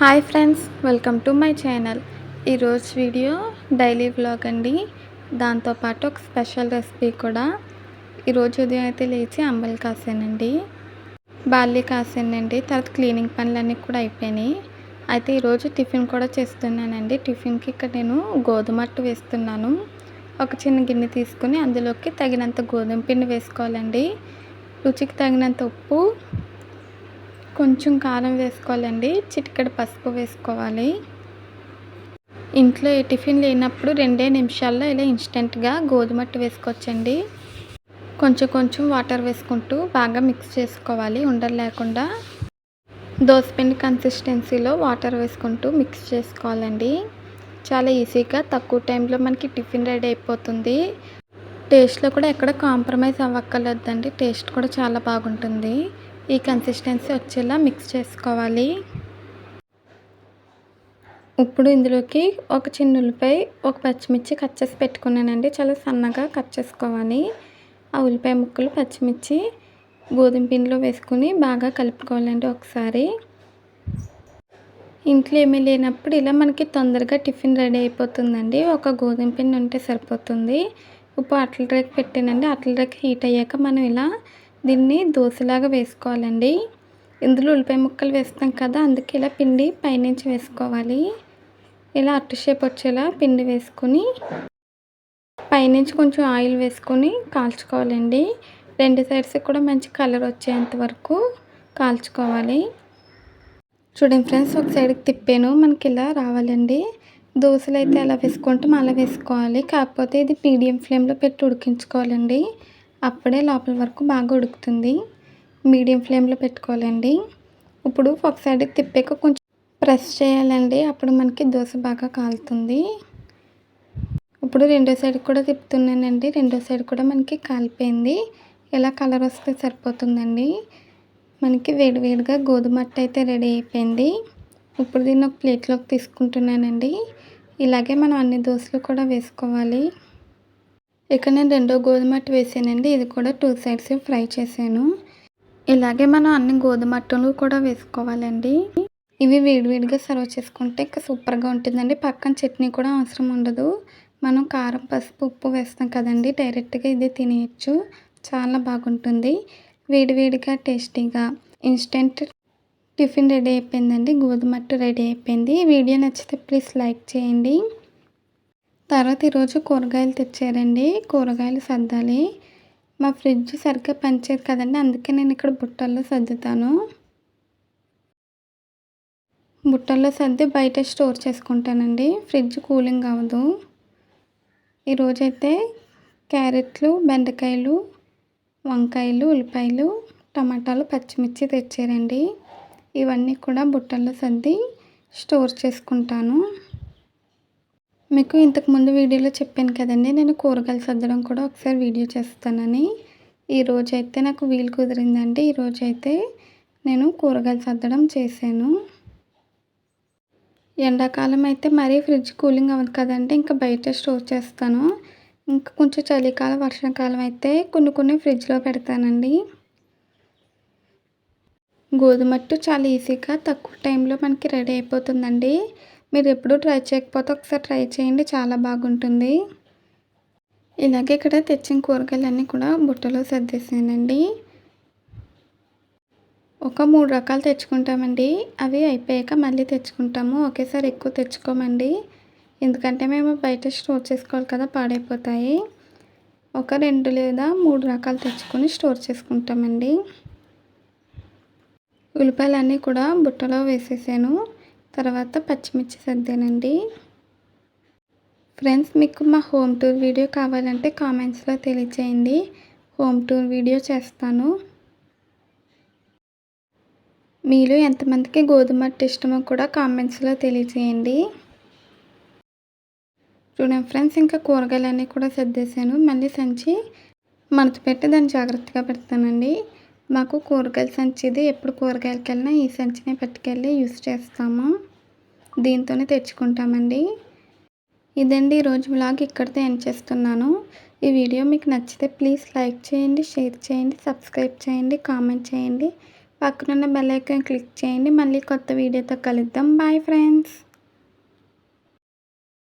Hi friends, welcome to my channel. ఈరోజు video daily vlog అండి. దాంతోపాటు ఒక స్పెషల్ రెసిపీ కూడా. ఈరోజు ఉదయం అయితే లేచి అంబలి కాసానండి, బార్లీ కాసానండి. తర్వాత క్లీనింగ్ పనులన్నీ కూడా అయిపోయినాయి. అయితే ఈరోజు టిఫిన్ కూడా చేస్తున్నానండి. టిఫిన్కి ఇక్కడ నేను గోధుమ అట్టు వేస్తున్నాను. ఒక చిన్న గిన్నె తీసుకుని అందులోకి తగినంత గోధుమ పిండి వేసుకోవాలండి. రుచికి తగినంత ఉప్పు, కొంచెం కారం వేసుకోవాలండి. చిటికెడు పసుపు వేసుకోవాలి. ఇంట్లో ఏ టిఫిన్ లేనప్పుడు 2 నిమిషాల్లో ఇలా ఇన్స్టెంట్గా గోధుమ అట్టు వేసుకోవచ్చండి. కొంచెం కొంచెం వాటర్ వేసుకుంటూ బాగా మిక్స్ చేసుకోవాలి, ఉండలు లేకుండా. దోసపిండి కన్సిస్టెన్సీలో వాటర్ వేసుకుంటూ మిక్స్ చేసుకోవాలండి. చాలా ఈజీగా తక్కువ టైంలో మనకి టిఫిన్ రెడీ అయిపోతుంది. టేస్ట్లో కూడా ఎక్కడ కాంప్రమైజ్ అవ్వక్కర్లేదండి. టేస్ట్ కూడా చాలా బాగుంటుంది. ఈ కన్సిస్టెన్సీ వచ్చేలా మిక్స్ చేసుకోవాలి. ఇప్పుడు ఇందులోకి ఒక చిన్న ఉల్లిపాయ, ఒక పచ్చిమిర్చి కట్ చేసి పెట్టుకున్నానండి. చాలా సన్నగా కట్ చేసుకోవాలి. ఆ ఉల్లిపాయ ముక్కలు, పచ్చిమిర్చి గోధుమ పిండిలో వేసుకుని బాగా కలుపుకోవాలండి ఒకసారి. ఇంట్లో ఏమీ లేనప్పుడు ఇలా మనకి తొందరగా టిఫిన్ రెడీ అయిపోతుందండి. ఒక గోధుమ పిండి ఉంటే సరిపోతుంది. ఇప్పుడు అట్ల రేకు పెట్టానండి. అట్ల రేకు హీట్ అయ్యాక మనం ఇలా దీన్ని దోశలాగా వేసుకోవాలండి. ఇందులో ఉల్లిపాయ ముక్కలు వేస్తాం కదా, అందుకే ఇలా పిండి పైనుంచి వేసుకోవాలి. ఇలా అట్టు షేప్ వచ్చేలా పిండి వేసుకొని పైనుంచి కొంచెం ఆయిల్ వేసుకొని కాల్చుకోవాలండి. 2 సైడ్స్ కూడా మంచి కలర్ వచ్చేంత వరకు కాల్చుకోవాలి. చూడండి ఫ్రెండ్స్, ఒక సైడ్కి తిప్పాను, మనకి ఇలా రావాలండి. దోశలు అయితే ఎలా వేసుకుంటాం అలా వేసుకోవాలి. కాకపోతే ఇది మీడియం ఫ్లేమ్లో పెట్టి ఉడికించుకోవాలండి. అప్పుడే లోపల వరకు బాగా ఉడుకుతుంది. మీడియం ఫ్లేమ్లో పెట్టుకోవాలండి. ఇప్పుడు ఒక సైడ్కి తిప్పాక కొంచెం ప్రెస్ చేయాలండి. అప్పుడు మనకి దోశ బాగా కాలుతుంది. ఇప్పుడు రెండో సైడ్ కూడా తిప్పుతున్నానండి. రెండో సైడ్ కూడా మనకి కాలిపోయింది. ఇలా కలర్ వస్తే సరిపోతుందండి. మనకి వేడివేడిగా గోధుమ అట్టు అయితే రెడీ అయిపోయింది. ఇప్పుడు దీన్ని ఒక ప్లేట్లోకి తీసుకుంటున్నానండి. ఇలాగే మనం అన్ని దోశలు కూడా వేసుకోవాలి. ఇక్కడ నేను రెండో గోధుమ అట్టు వేసానండి. ఇది కూడా 2 సైడ్స్ ఫ్రై చేశాను. ఇలాగే మనం అన్ని గోధుమ అట్టులు కూడా వేసుకోవాలండి. ఇవి వేడివేడిగా సర్వ్ చేసుకుంటే ఇంకా సూపర్గా ఉంటుందండి. పక్కన చట్నీ కూడా అవసరం ఉండదు. మనం కారం, పసుపు, ఉప్పు వేస్తాం కదండి, డైరెక్ట్గా ఇది తినేయచ్చు. చాలా బాగుంటుంది. వేడివేడిగా టేస్టీగా ఇన్స్టెంట్ టిఫిన్ రెడీ అయిపోయిందండి. గోధుమ అట్టు రెడీ అయిపోయింది. వీడియో నచ్చితే ప్లీజ్ లైక్ చేయండి. తర్వాత ఈరోజు కూరగాయలు తెచ్చారండి. కూరగాయలు సర్దాలి. మా ఫ్రిడ్జ్ సరిగ్గా పనిచేయదు కదండి, అందుకే నేను ఇక్కడ బుట్టల్లో సర్దుతాను. బుట్టల్లో సర్ది బయట స్టోర్ చేసుకుంటానండి. ఫ్రిడ్జ్ కూలింగ్ అవ్వదు. ఈరోజైతే క్యారెట్లు, బెండకాయలు, వంకాయలు, ఉల్లిపాయలు, టమాటాలు, పచ్చిమిర్చి తెచ్చారండి. ఇవన్నీ కూడా బుట్టల్లో సర్ది స్టోర్ చేసుకుంటాను. మీకు ఇంతకుముందు వీడియోలో చెప్పాను కదండి, నేను కూరగాయలు సర్దడం కూడా ఒకసారి వీడియో చేస్తానని. ఈరోజైతే నాకు వీలు కుదిరిందండి. ఈరోజైతే నేను కూరగాయలు సర్దడం చేశాను. ఎండాకాలం అయితే మరీ ఫ్రిడ్జ్ కూలింగ్ అవ్వదు కదండి, ఇంకా బయట స్టోర్ చేస్తాను. ఇంకా కొంచెం చలికాలం, వర్షాకాలం అయితే కొన్ని ఫ్రిడ్జ్లో పెడతానండి. గోధుమ అట్టు చాలా ఈజీగా తక్కువ టైంలో మనకి రెడీ అయిపోతుందండి. మీరు ఎప్పుడూ ట్రై చేయకపోతే ఒకసారి ట్రై చేయండి, చాలా బాగుంటుంది. ఇలాగే ఇక్కడ తెచ్చిన కూరగాయలన్నీ కూడా బుట్టలో సర్దేసానండి. ఒక 3 రకాలు తెచ్చుకుంటామండి. అవి అయిపోయాక మళ్ళీ తెచ్చుకుంటాము. ఒకేసారి ఎక్కువ తెచ్చుకోమండి, ఎందుకంటే మేము బయట స్టోర్ చేసుకోవాలి కదా, పాడైపోతాయి. ఒక 2 లేదా 3 రకాలు తెచ్చుకొని స్టోర్ చేసుకుంటామండి. ఉల్లిపాయలన్నీ కూడా బుట్టలో వేసేసాను. తర్వాత పచ్చిమిర్చి సర్దానండి. ఫ్రెండ్స్, మీకు మా హోమ్ టూర్ వీడియో కావాలంటే కామెంట్స్లో తెలియచేయండి. హోమ్ టూర్ వీడియో చేస్తాను. మీలో ఎంతమందికి గోధుమ అట్టు ఇష్టమో కూడా కామెంట్స్లో తెలియచేయండి. చూడండి ఫ్రెండ్స్, ఇంకా కూరగాయలన్నీ కూడా సర్దేశాను. మళ్ళీ సంచి మడత పెట్టి దాన్ని జాగ్రత్తగా పెడతానండి. మాకు కూరగాయల సంచిది, ఎప్పుడు కూరగాయలకి వెళ్ళినా ఈ సంచిని పట్టుకెళ్ళి యూస్ చేస్తాము. దీంతోనే తెచ్చుకుంటామండి. ఇదండి ఈరోజు వ్లాగ్. ఇక్కడితో ఎండ్ చేస్తున్నాను. ఈ వీడియో మీకు నచ్చితే ప్లీజ్ లైక్ చేయండి, షేర్ చేయండి, సబ్స్క్రైబ్ చేయండి, కామెంట్ చేయండి. పక్కనున్న బెల్ ఐకాన్ క్లిక్ చేయండి. మళ్ళీ కొత్త వీడియోతో కలుద్దాం. Bye friends.